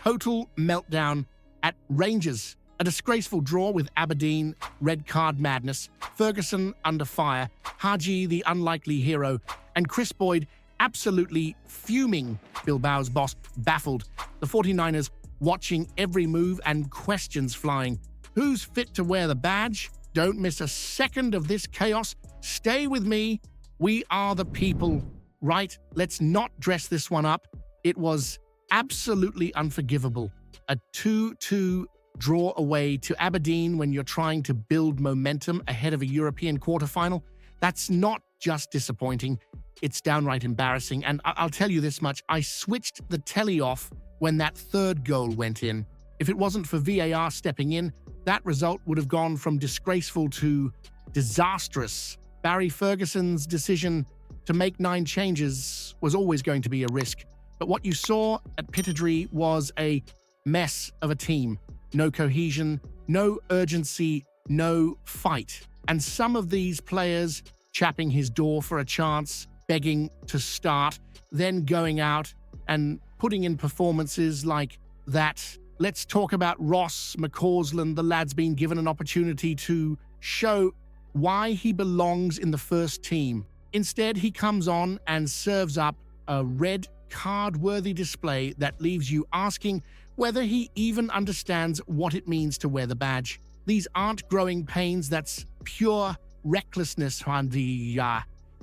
total meltdown at Rangers. A disgraceful draw with Aberdeen, red card madness, Ferguson under fire, Hagi the unlikely hero, and Kris Boyd absolutely fuming. Bilbao's boss baffled. The 49ers watching every move and questions flying. Who's fit to wear the badge? Don't miss a second of this chaos. Stay with me. We are the people, right? Let's not dress this one up. It was absolutely unforgivable. A 2-2 draw away to Aberdeen when you're trying to build momentum ahead of a European quarterfinal. That's not just disappointing. It's downright embarrassing. And I'll tell you this much. I switched the telly off when that third goal went in. If it wasn't for VAR stepping in, that result would have gone from disgraceful to disastrous. Barry Ferguson's decision to make 9 changes was always going to be a risk. But what you saw at Pittodrie was a mess of a team. No cohesion, no urgency, no fight. And some of these players chapping his door for a chance, begging to start, then going out and putting in performances like that. Let's talk about Ross McCausland. The lad's been given an opportunity to show why he belongs in the first team. Instead, he comes on and serves up a red card-worthy display that leaves you asking whether he even understands what it means to wear the badge. These aren't growing pains, that's pure recklessness, Randy.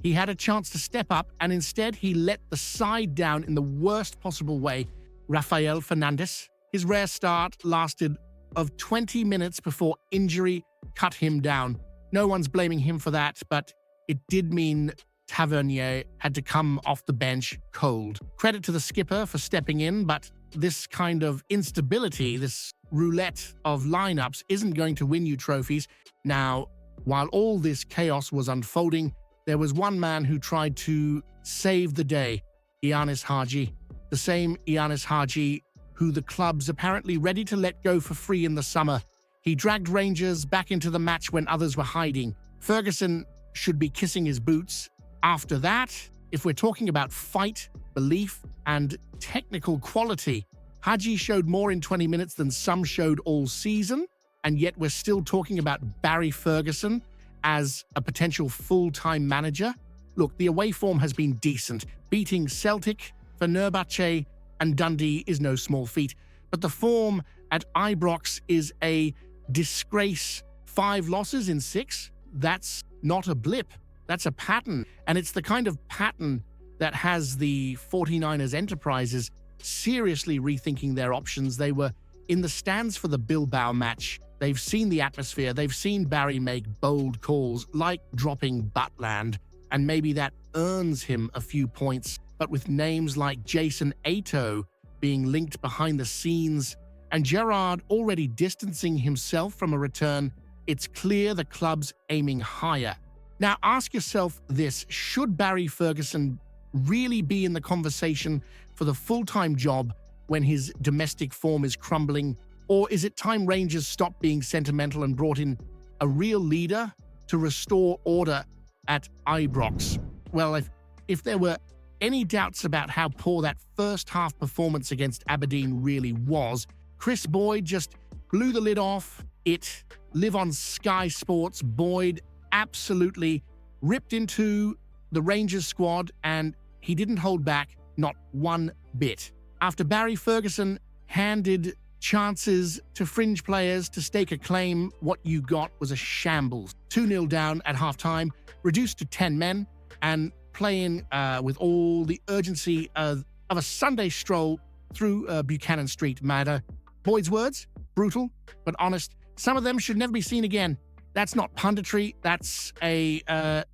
He had a chance to step up, and instead he let the side down in the worst possible way. Rafael Fernandes, his rare start lasted of 20 minutes before injury cut him down. No one's blaming him for that, but it did mean Tavernier had to come off the bench cold. Credit to the skipper for stepping in, but this kind of instability, this roulette of lineups, isn't going to win you trophies. Now, while all this chaos was unfolding, there was one man who tried to save the day, Ianis Haji. The same Ianis Haji who the club's apparently ready to let go for free in the summer. He dragged Rangers back into the match when others were hiding. Ferguson should be kissing his boots. After that, if we're talking about fight, belief, and technical quality, Hagi showed more in 20 minutes than some showed all season, and yet we're still talking about Barry Ferguson as a potential full-time manager. Look, the away form has been decent. Beating Celtic, Fenerbahce, and Dundee is no small feat, but the form at Ibrox is a disgrace. 5 losses in 6? That's not a blip. That's a pattern, and it's the kind of pattern that has the 49ers enterprises seriously rethinking their options. They were in the stands for the Bilbao match. They've seen the atmosphere. They've seen Barry make bold calls, like dropping Butland, and maybe that earns him a few points. But with names like Jason Ato being linked behind the scenes and Gerrard already distancing himself from a return, it's clear the club's aiming higher. Now ask yourself this: should Barry Ferguson really be in the conversation for the full-time job when his domestic form is crumbling? Or is it time Rangers stopped being sentimental and brought in a real leader to restore order at Ibrox? Well, if there were any doubts about how poor that first half performance against Aberdeen really was, Kris Boyd just blew the lid off it. Live on Sky Sports, Boyd absolutely ripped into the Rangers squad, and he didn't hold back, not one bit. After Barry Ferguson handed chances to fringe players to stake a claim, what you got was a shambles. 2-0 down at halftime, reduced to 10 men, and playing with all the urgency of a Sunday stroll through Buchanan Street. Matter. Boyd's words? Brutal, but honest. Some of them should never be seen again. That's not punditry, that's a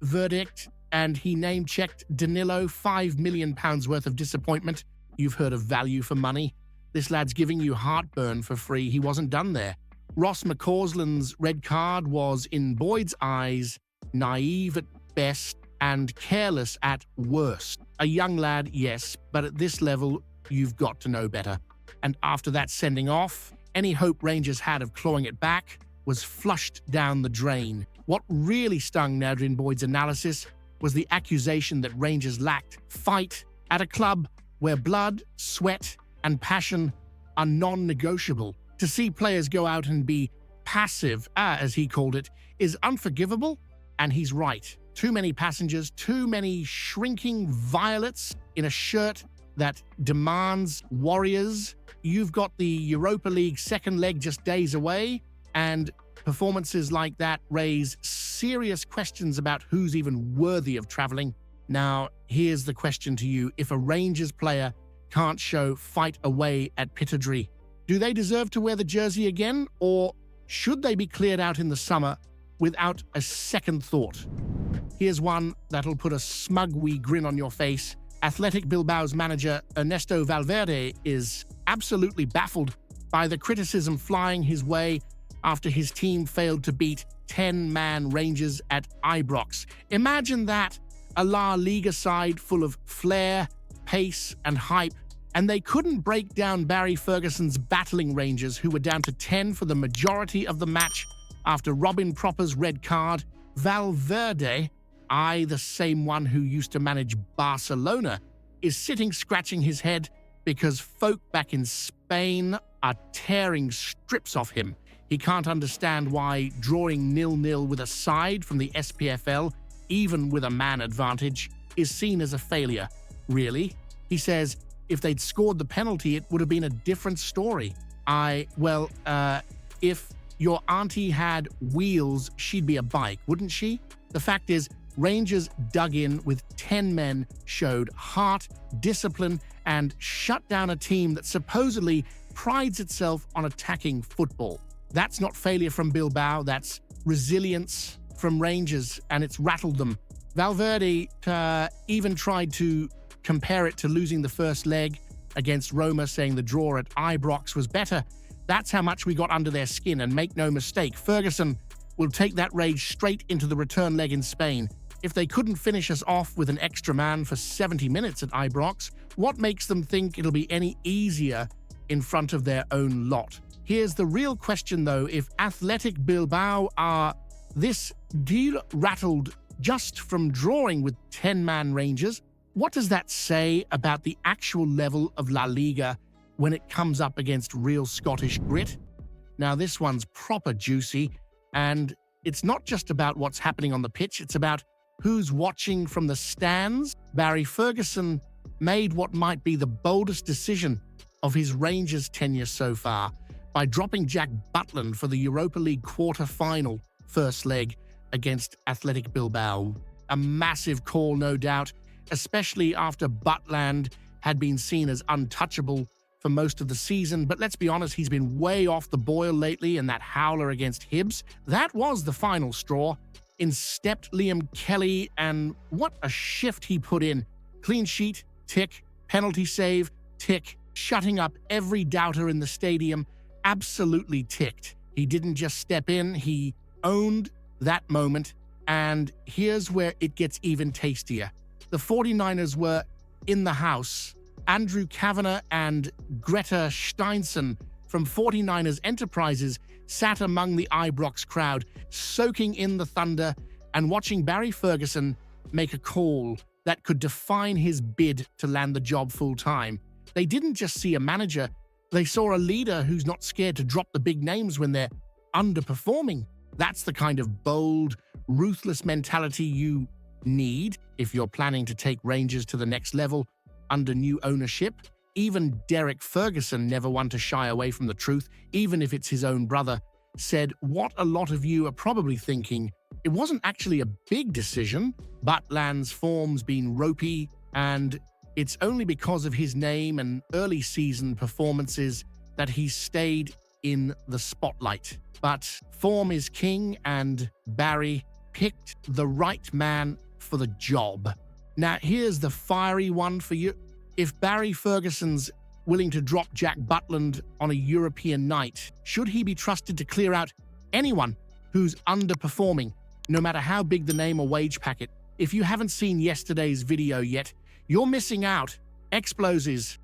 verdict. And he name-checked Danilo, £5 million worth of disappointment. You've heard of value for money. This lad's giving you heartburn for free. He wasn't done there. Ross McCausland's red card was, in Boyd's eyes, naive at best and careless at worst. A young lad, yes, but at this level, you've got to know better. And after that sending off, any hope Rangers had of clawing it back was flushed down the drain. What really stung Nadrin Boyd's analysis was the accusation that Rangers lacked fight at a club where blood, sweat, and passion are non-negotiable. To see players go out and be passive, as he called it, is unforgivable, and he's right. Too many passengers, too many shrinking violets in a shirt that demands warriors. You've got the Europa League second leg just days away, and performances like that raise serious questions about who's even worthy of travelling. Now, here's the question to you. If a Rangers player can't show fight away at Pittodrie, do they deserve to wear the jersey again, or should they be cleared out in the summer without a second thought? Here's one that'll put a smug wee grin on your face. Athletic Bilbao's manager Ernesto Valverde is absolutely baffled by the criticism flying his way after his team failed to beat 10-man Rangers at Ibrox. Imagine that, a La Liga side full of flair, pace, and hype, and they couldn't break down Barry Ferguson's battling Rangers, who were down to 10 for the majority of the match after Robin Proper's red card. Valverde, the same one who used to manage Barcelona, is sitting scratching his head because folk back in Spain are tearing strips off him. He can't understand why drawing 0-0 with a side from the SPFL, even with a man advantage, is seen as a failure. Really? He says if they'd scored the penalty, it would have been a different story. If your auntie had wheels, she'd be a bike, wouldn't she? The fact is, Rangers dug in with 10 men, showed heart, discipline, and shut down a team that supposedly prides itself on attacking football. That's not failure from Bilbao, that's resilience from Rangers, and it's rattled them. Valverde even tried to compare it to losing the first leg against Roma, saying the draw at Ibrox was better. That's how much we got under their skin, and make no mistake, Ferguson will take that rage straight into the return leg in Spain. If they couldn't finish us off with an extra man for 70 minutes at Ibrox, what makes them think it'll be any easier in front of their own lot? Here's the real question though, if Athletic Bilbao are this deal rattled just from drawing with 10-man Rangers, what does that say about the actual level of La Liga when it comes up against real Scottish grit? Now this one's proper juicy, and it's not just about what's happening on the pitch, it's about who's watching from the stands. Barry Ferguson made what might be the boldest decision of his Rangers tenure so far by dropping Jack Butland for the Europa League quarter-final first leg against Athletic Bilbao. A massive call, no doubt, especially after Butland had been seen as untouchable for most of the season. But let's be honest, he's been way off the boil lately, and that howler against Hibs, that was the final straw. In stepped Liam Kelly, and what a shift he put in. Clean sheet, tick. Penalty save, tick. Shutting up every doubter in the stadium, absolutely ticked. He didn't just step in, he owned that moment, and here's where it gets even tastier. The 49ers were in the house. Andrew Kavanagh and Greta Steinson from 49ers Enterprises sat among the Ibrox crowd, soaking in the thunder and watching Barry Ferguson make a call that could define his bid to land the job full-time. They didn't just see a manager, they saw a leader who's not scared to drop the big names when they're underperforming. That's the kind of bold, ruthless mentality you need if you're planning to take Rangers to the next level under new ownership. Even Derek Ferguson, never one to shy away from the truth, even if it's his own brother, said what a lot of you are probably thinking. It wasn't actually a big decision. Butland's form's been ropey, and it's only because of his name and early season performances that he's stayed in the spotlight. But form is king, and Barry picked the right man for the job. Now, here's the fiery one for you. If Barry Ferguson's willing to drop Jack Butland on a European night, should he be trusted to clear out anyone who's underperforming, no matter how big the name or wage packet? If you haven't seen yesterday's video yet, you're missing out. Explosives